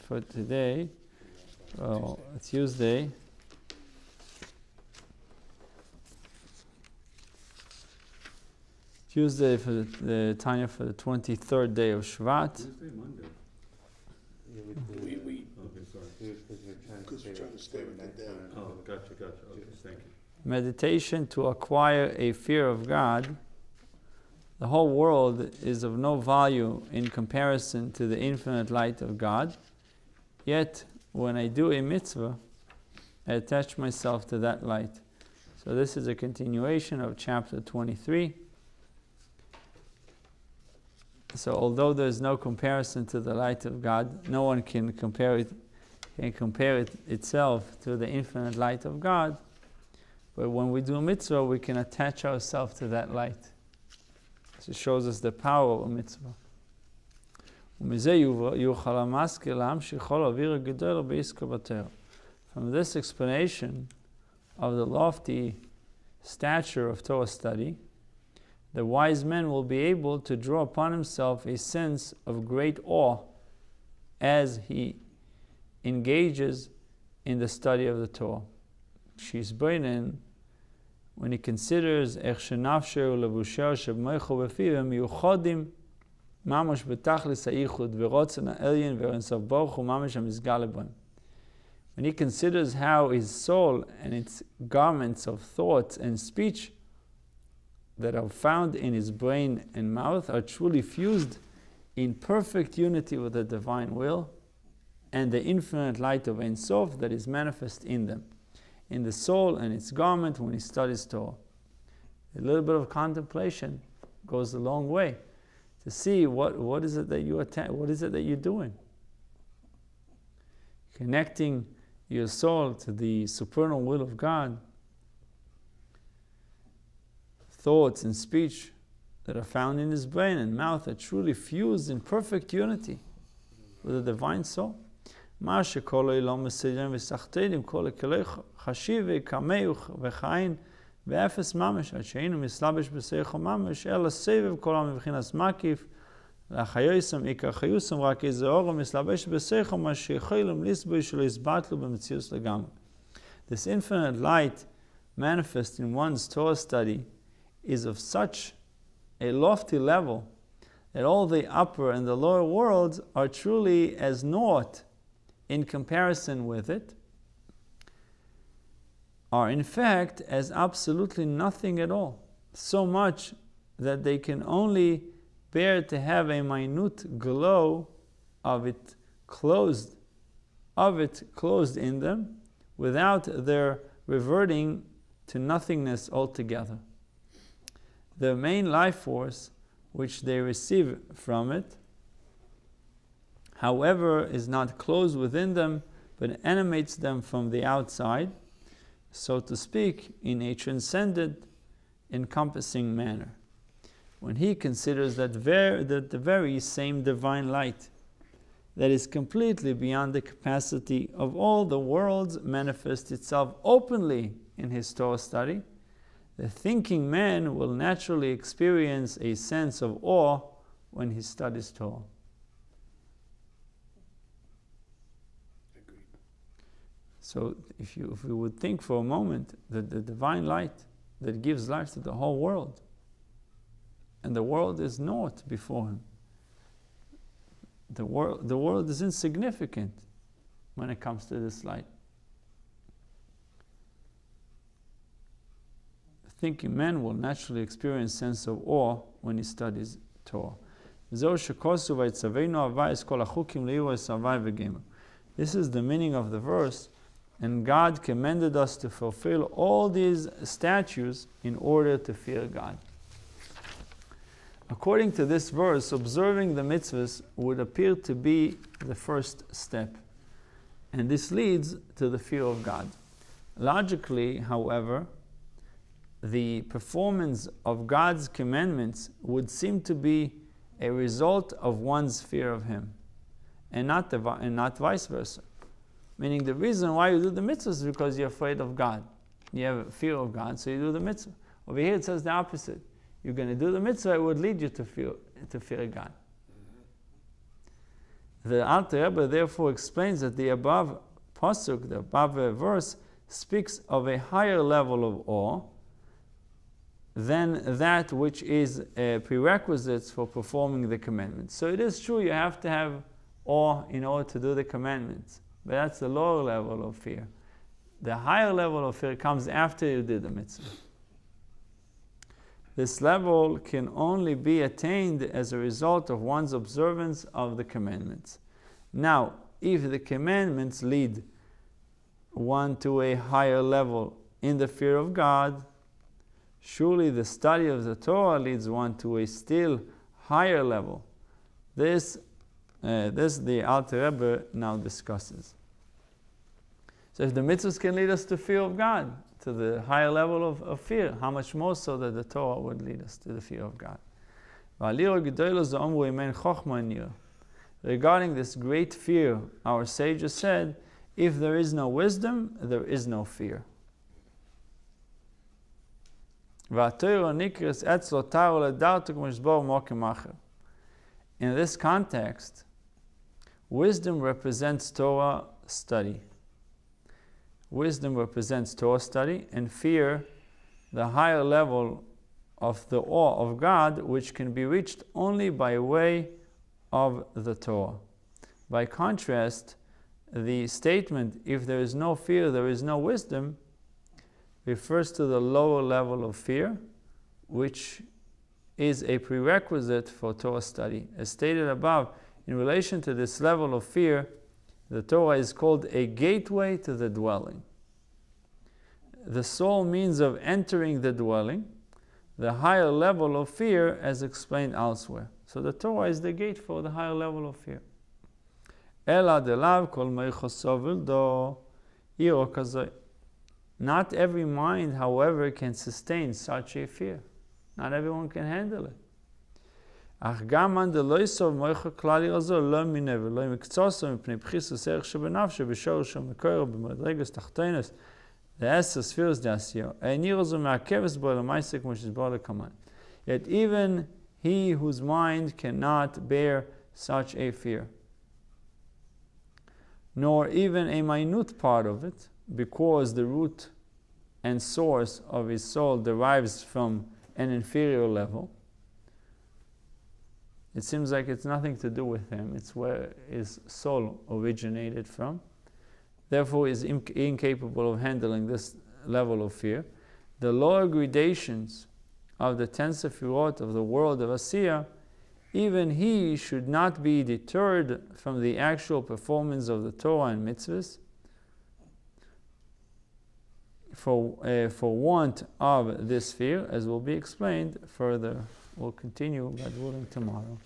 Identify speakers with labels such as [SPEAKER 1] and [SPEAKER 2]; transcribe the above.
[SPEAKER 1] for today. Well, Tuesday. Tuesday for the Tanya for the 23rd day of Shvat.
[SPEAKER 2] Tuesday, Monday. Okay, sorry.
[SPEAKER 3] Because we're trying to stay with the day.
[SPEAKER 2] Oh, gotcha. Okay, thank you.
[SPEAKER 1] Meditation to acquire a fear of God. The whole world is of no value in comparison to the infinite light of God. Yet, when I do a mitzvah, I attach myself to that light. So this is a continuation of chapter 23. So although there is no comparison to the light of God, no one can compare it itself to the infinite light of God. But when we do a mitzvah, we can attach ourselves to that light. So it shows us the power of a mitzvah. From this explanation of the lofty stature of Torah study, the wise man will be able to draw upon himself a sense of great awe as he engages in the study of the Torah. When he considers when he considers how his soul and its garments of thoughts and speech that are found in his brain and mouth are truly fused in perfect unity with the divine will and the infinite light of Ein Sof that is manifest in them, in the soul and its garment when he studies Torah. A little bit of contemplation goes a long way to see what is it that what is it that you're doing. Connecting your soul to the supernal will of God, thoughts and speech that are found in his brain and mouth are truly fused in perfect unity with the divine soul. This infinite light manifest in one's Torah study is of such a lofty level that all the upper and the lower worlds are truly as naught in comparison with it, are in fact as absolutely nothing at all, so much that they can only bear to have a minute glow of it closed in them, without their reverting to nothingness altogether. The main life force which they receive from it, however, is not closed within them, but animates them from the outside, so to speak, in a transcendent, encompassing manner. When he considers that the very same divine light that is completely beyond the capacity of all the worlds manifests itself openly in his Torah study, the thinking man will naturally experience a sense of awe when he studies Torah.
[SPEAKER 3] Agreed.
[SPEAKER 1] So if we would think for a moment that the divine light that gives life to the whole world, and the world is naught before him. The world is insignificant when it comes to this light. The thinking man will naturally experience a sense of awe when he studies Torah. This is the meaning of the verse, and God commanded us to fulfill all these statutes in order to fear God. According to this verse, observing the mitzvahs would appear to be the first step, and this leads to the fear of God. Logically, however, the performance of God's commandments would seem to be a result of one's fear of Him, and not vice versa. Meaning the reason why you do the mitzvahs is because you're afraid of God. You have a fear of God, so you do the mitzvah. Over here it says the opposite. You're going to do the mitzvah, it would lead you to fear God. The Alter Rebbe therefore explains that the above pasuk, the above verse, speaks of a higher level of awe than that which is prerequisites for performing the commandments. So it is true you have to have awe in order to do the commandments, but that's the lower level of fear. The higher level of fear comes after you did the mitzvah. This level can only be attained as a result of one's observance of the commandments. Now, if the commandments lead one to a higher level in the fear of God, surely the study of the Torah leads one to a still higher level. This the Alter Rebbe now discusses. So if the mitzvahs can lead us to fear of God, to the higher level of fear, how much more so that the Torah would lead us to the fear of God. Regarding this great fear, our sages said, if there is no wisdom, there is no fear. In this context, wisdom represents Torah study. Wisdom represents Torah study, and fear, the higher level of the awe of God, which can be reached only by way of the Torah. By contrast, the statement, if there is no fear, there is no wisdom, refers to the lower level of fear, which is a prerequisite for Torah study. As stated above, in relation to this level of fear, the Torah is called a gateway to the dwelling. The sole means of entering the dwelling, the higher level of fear, as explained elsewhere. So the Torah is the gate for the higher level of fear. Not every mind, however, can sustain such a fear. Not everyone can handle it. Yet even he whose mind cannot bear such a fear, nor even a minute part of it, because the root and source of his soul derives from an inferior level, it seems like it's nothing to do with him. It's where his soul originated from. Therefore, he is incapable of handling this level of fear. The lower gradations of the 10 Sefirot of the world of Asiya, even he should not be deterred from the actual performance of the Torah and mitzvahs for want of this fear, as will be explained further. We'll continue, God willing, tomorrow.